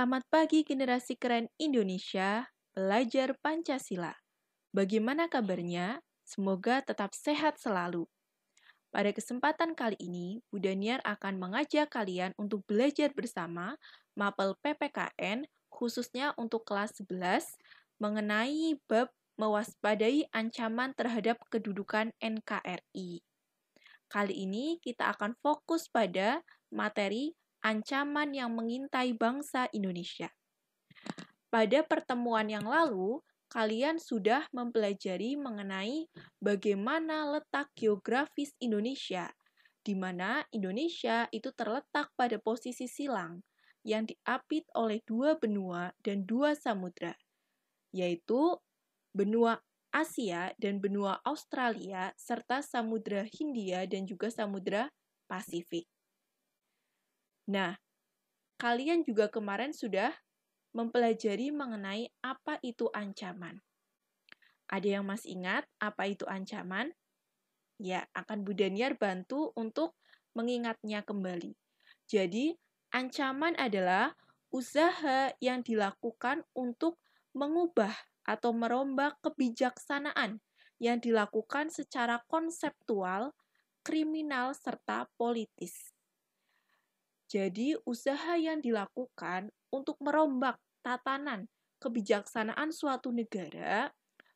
Selamat pagi generasi keren Indonesia, belajar Pancasila. Bagaimana kabarnya? Semoga tetap sehat selalu. Pada kesempatan kali ini, Bu Daniar akan mengajak kalian untuk belajar bersama mapel PPKN, khususnya untuk kelas 11, mengenai bab mewaspadai ancaman terhadap kedudukan NKRI. Kali ini kita akan fokus pada materi ancaman yang mengintai bangsa Indonesia. Pada pertemuan yang lalu, kalian sudah mempelajari mengenai bagaimana letak geografis Indonesia, di mana Indonesia itu terletak pada posisi silang yang diapit oleh dua benua dan dua samudra, yaitu benua Asia dan benua Australia, serta Samudra Hindia dan juga Samudra Pasifik. Nah, kalian juga kemarin sudah mempelajari mengenai apa itu ancaman. Ada yang masih ingat apa itu ancaman? Ya, akan Bu Daniar bantu untuk mengingatnya kembali. Jadi, ancaman adalah usaha yang dilakukan untuk mengubah atau merombak kebijaksanaan yang dilakukan secara konseptual, kriminal, serta politis. Jadi, usaha yang dilakukan untuk merombak tatanan kebijaksanaan suatu negara,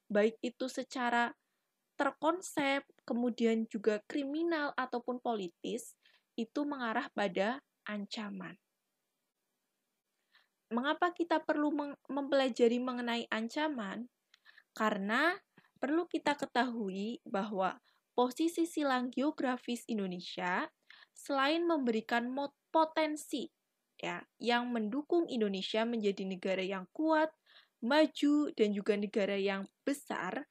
baik itu secara terkonsep, kemudian juga kriminal ataupun politis, itu mengarah pada ancaman. Mengapa kita perlu mempelajari mengenai ancaman? Karena perlu kita ketahui bahwa posisi silang geografis Indonesia selain memberikan potensi ya yang mendukung Indonesia menjadi negara yang kuat, maju dan juga negara yang besar,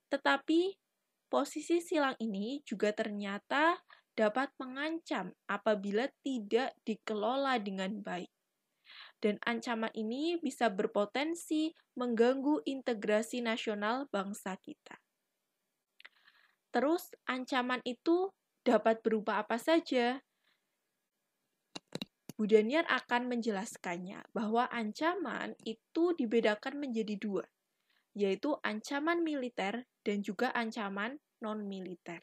tetapi posisi silang ini juga ternyata dapat mengancam apabila tidak dikelola dengan baik. Dan ancaman ini bisa berpotensi mengganggu integrasi nasional bangsa kita. Terus, ancaman itu dapat berupa apa saja? Bu Daniar akan menjelaskannya bahwa ancaman itu dibedakan menjadi dua, yaitu ancaman militer dan juga ancaman non-militer.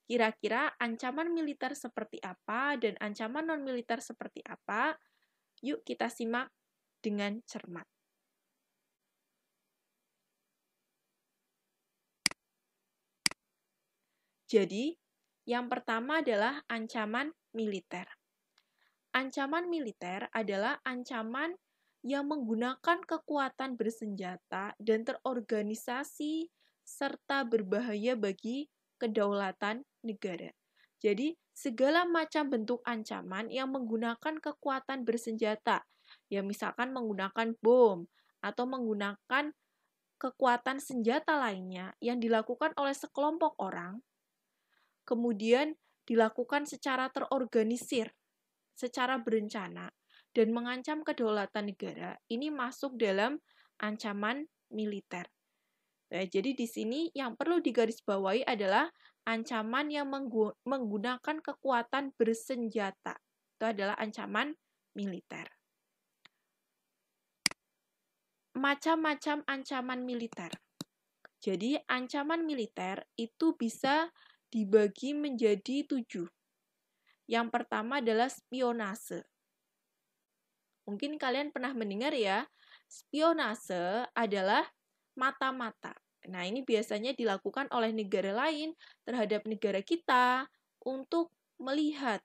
Kira-kira ancaman militer seperti apa dan ancaman non-militer seperti apa? Yuk kita simak dengan cermat. Jadi, yang pertama adalah ancaman militer. Ancaman militer adalah ancaman yang menggunakan kekuatan bersenjata dan terorganisasi serta berbahaya bagi kedaulatan negara. Jadi, segala macam bentuk ancaman yang menggunakan kekuatan bersenjata, ya misalkan menggunakan bom atau menggunakan kekuatan senjata lainnya yang dilakukan oleh sekelompok orang, kemudian dilakukan secara terorganisir, secara berencana, dan mengancam kedaulatan negara, ini masuk dalam ancaman militer. Nah, jadi di sini yang perlu digarisbawahi adalah ancaman yang menggunakan kekuatan bersenjata. Itu adalah ancaman militer. Macam-macam ancaman militer. Jadi, ancaman militer itu bisa dibagi menjadi 7. Yang pertama adalah spionase. Mungkin kalian pernah mendengar ya, spionase adalah mata-mata. Nah, ini biasanya dilakukan oleh negara lain terhadap negara kita untuk melihat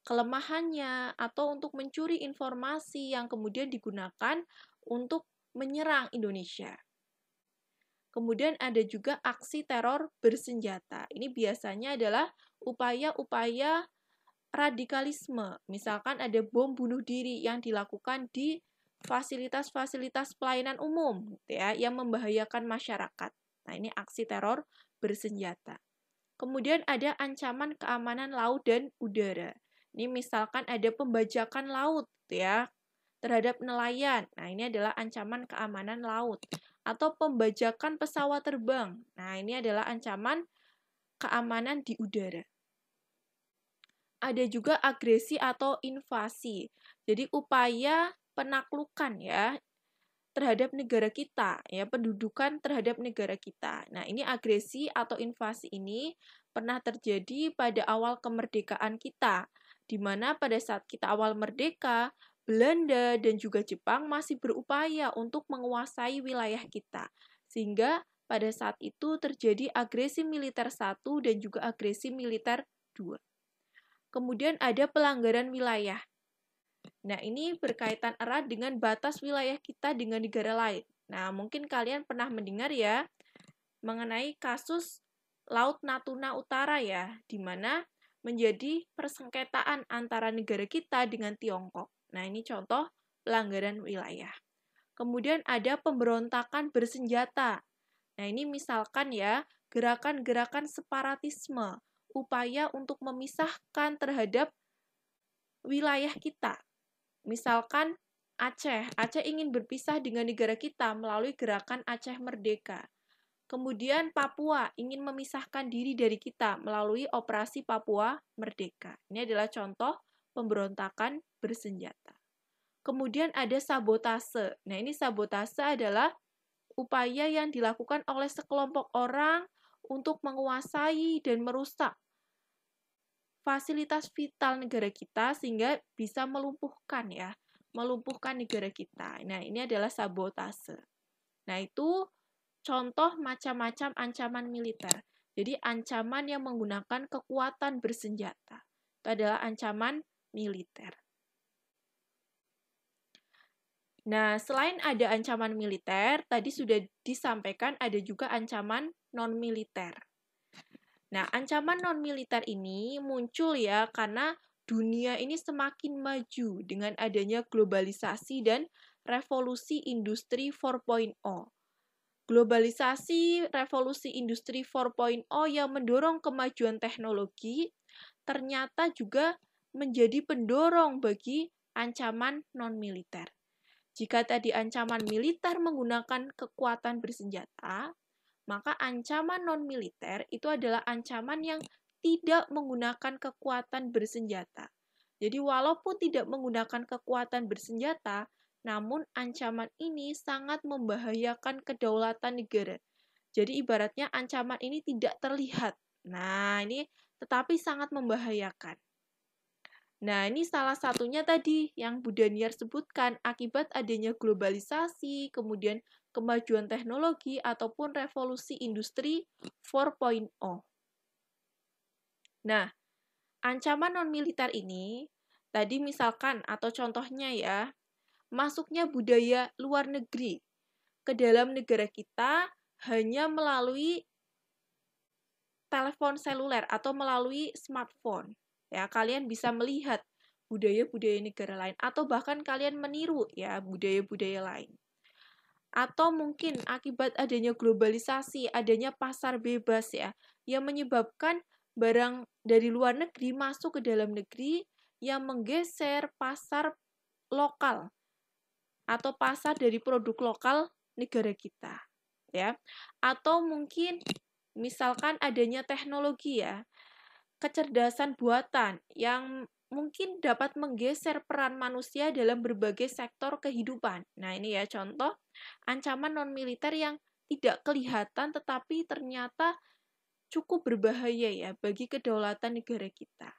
kelemahannya atau untuk mencuri informasi yang kemudian digunakan untuk menyerang Indonesia. Kemudian ada juga aksi teror bersenjata. Ini biasanya adalah upaya-upaya radikalisme, misalkan ada bom bunuh diri yang dilakukan di fasilitas-fasilitas pelayanan umum, ya, yang membahayakan masyarakat. Nah, ini aksi teror bersenjata. Kemudian ada ancaman keamanan laut dan udara. Ini misalkan ada pembajakan laut, ya, terhadap nelayan. Nah, ini adalah ancaman keamanan laut. Atau pembajakan pesawat terbang. Nah, ini adalah ancaman keamanan di udara. Ada juga agresi atau invasi. Jadi upaya penaklukan ya terhadap negara kita, ya pendudukan terhadap negara kita. Nah, ini agresi atau invasi ini pernah terjadi pada awal kemerdekaan kita, di mana pada saat kita awal merdeka, Belanda dan juga Jepang masih berupaya untuk menguasai wilayah kita. Sehingga pada saat itu terjadi agresi militer 1 dan juga agresi militer 2. Kemudian ada pelanggaran wilayah. Nah, ini berkaitan erat dengan batas wilayah kita dengan negara lain. Nah, mungkin kalian pernah mendengar ya mengenai kasus Laut Natuna Utara ya, di mana menjadi persengketaan antara negara kita dengan Tiongkok. Nah, ini contoh pelanggaran wilayah. Kemudian ada pemberontakan bersenjata. Nah, ini misalkan ya, gerakan-gerakan separatisme, upaya untuk memisahkan terhadap wilayah kita. Misalkan Aceh ingin berpisah dengan negara kita melalui gerakan Aceh Merdeka. Kemudian Papua ingin memisahkan diri dari kita melalui operasi Papua Merdeka. Ini adalah contoh pemberontakan bersenjata. Kemudian ada sabotase. Nah, ini sabotase adalah upaya yang dilakukan oleh sekelompok orang untuk menguasai dan merusak fasilitas vital negara kita sehingga bisa melumpuhkan negara kita. Nah, ini adalah sabotase. Nah, itu contoh macam-macam ancaman militer. Jadi, ancaman yang menggunakan kekuatan bersenjata. Itu adalah ancaman militer. Nah, selain ada ancaman militer, tadi sudah disampaikan ada juga ancaman non-militer. Nah, ancaman non-militer ini muncul ya karena dunia ini semakin maju dengan adanya globalisasi dan revolusi industri 4.0. Globalisasi revolusi industri 4.0 yang mendorong kemajuan teknologi ternyata juga menjadi pendorong bagi ancaman non-militer. Jika tadi ancaman militer menggunakan kekuatan bersenjata, maka ancaman non-militer itu adalah ancaman yang tidak menggunakan kekuatan bersenjata. Jadi walaupun tidak menggunakan kekuatan bersenjata, namun ancaman ini sangat membahayakan kedaulatan negara. Jadi ibaratnya ancaman ini tidak terlihat. Nah, ini tetapi sangat membahayakan. Nah, ini salah satunya tadi yang Bu Daniar sebutkan akibat adanya globalisasi, kemudian kemajuan teknologi, ataupun revolusi industri 4.0. Nah, ancaman non-militer ini, tadi misalkan atau contohnya ya, masuknya budaya luar negeri ke dalam negara kita hanya melalui telepon seluler atau melalui smartphone. Ya, kalian bisa melihat budaya-budaya negara lain atau bahkan kalian meniru ya budaya-budaya lain. Atau mungkin akibat adanya globalisasi, adanya pasar bebas ya, yang menyebabkan barang dari luar negeri masuk ke dalam negeri yang menggeser pasar lokal atau pasar dari produk lokal negara kita ya. Atau mungkin misalkan adanya teknologi ya, kecerdasan buatan yang mungkin dapat menggeser peran manusia dalam berbagai sektor kehidupan. Nah, ini ya contoh ancaman non-militer yang tidak kelihatan tetapi ternyata cukup berbahaya ya bagi kedaulatan negara kita.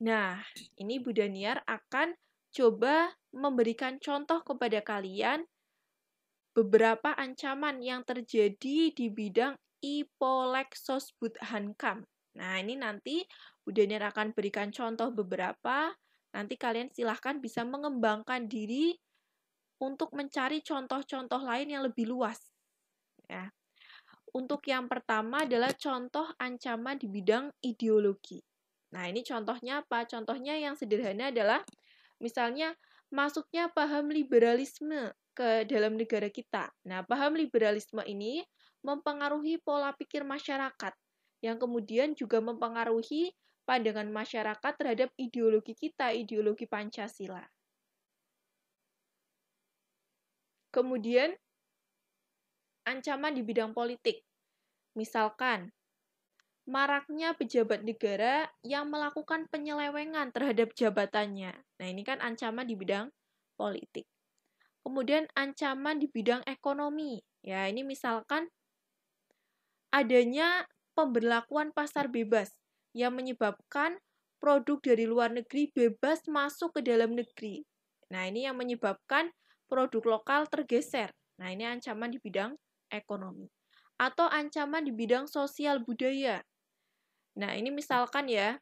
Nah, ini Bu Daniar akan coba memberikan contoh kepada kalian beberapa ancaman yang terjadi di bidang Ipolexosbud Hankam. Nah, ini nanti Bu Daniar akan berikan contoh beberapa. Nanti kalian silahkan bisa mengembangkan diri untuk mencari contoh-contoh lain yang lebih luas. Ya. Untuk yang pertama adalah contoh ancaman di bidang ideologi. Nah, ini contohnya apa? Contohnya yang sederhana adalah misalnya masuknya paham liberalisme ke dalam negara kita. Nah, paham liberalisme ini mempengaruhi pola pikir masyarakat yang kemudian juga mempengaruhi pandangan masyarakat terhadap ideologi kita, ideologi Pancasila. Kemudian ancaman di bidang politik. Misalkan maraknya pejabat negara yang melakukan penyelewengan terhadap jabatannya. Nah, ini kan ancaman di bidang politik. Kemudian ancaman di bidang ekonomi. Ya, ini misalkan adanya pemberlakuan pasar bebas yang menyebabkan produk dari luar negeri bebas masuk ke dalam negeri. Nah, ini yang menyebabkan produk lokal tergeser. Nah, ini ancaman di bidang ekonomi. Atau ancaman di bidang sosial budaya. Nah, ini misalkan ya,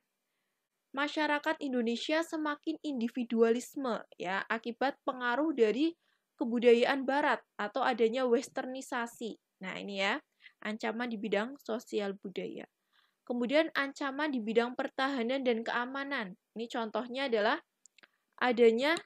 masyarakat Indonesia semakin individualisme ya akibat pengaruh dari kebudayaan barat atau adanya westernisasi. Nah, ini ya, ancaman di bidang sosial budaya. Kemudian ancaman di bidang pertahanan dan keamanan. Ini contohnya adalah adanya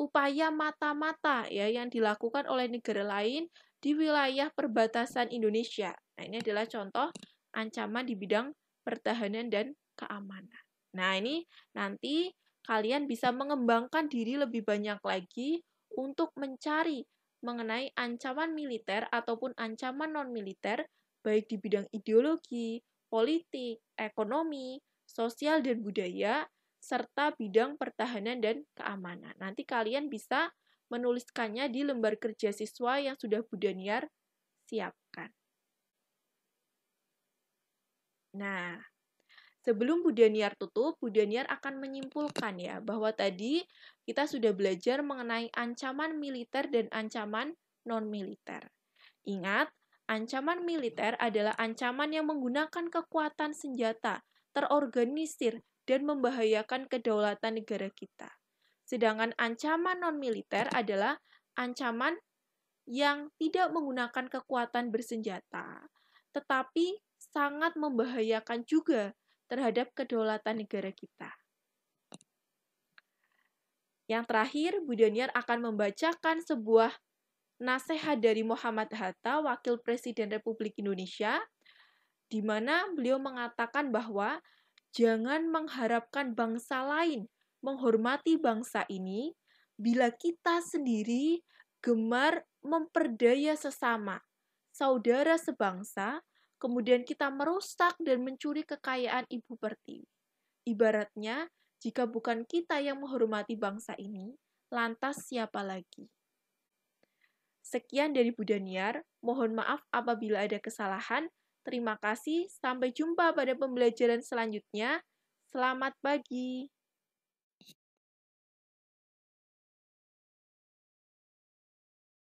upaya mata-mata ya yang dilakukan oleh negara lain di wilayah perbatasan Indonesia. Nah, ini adalah contoh ancaman di bidang pertahanan dan keamanan. Nah, ini nanti kalian bisa mengembangkan diri lebih banyak lagi untuk mencari mengenai ancaman militer ataupun ancaman non-militer baik di bidang ideologi, politik, ekonomi, sosial dan budaya, serta bidang pertahanan dan keamanan. Nanti kalian bisa menuliskannya di lembar kerja siswa yang sudah Bu Daniar siapkan. Nah, sebelum Bu Daniar tutup, Bu Daniar akan menyimpulkan ya bahwa tadi kita sudah belajar mengenai ancaman militer dan ancaman non-militer. Ingat, ancaman militer adalah ancaman yang menggunakan kekuatan senjata, terorganisir, dan membahayakan kedaulatan negara kita. Sedangkan ancaman non-militer adalah ancaman yang tidak menggunakan kekuatan bersenjata, tetapi sangat membahayakan juga terhadap kedaulatan negara kita. Yang terakhir, Bu Daniar akan membacakan sebuah nasihat dari Muhammad Hatta, Wakil Presiden Republik Indonesia, di mana beliau mengatakan bahwa jangan mengharapkan bangsa lain menghormati bangsa ini bila kita sendiri gemar memperdaya sesama, saudara sebangsa, kemudian kita merusak dan mencuri kekayaan Ibu Pertiwi. Ibaratnya, jika bukan kita yang menghormati bangsa ini, lantas siapa lagi? Sekian dari Bu Daniar, mohon maaf apabila ada kesalahan. Terima kasih, sampai jumpa pada pembelajaran selanjutnya. Selamat pagi.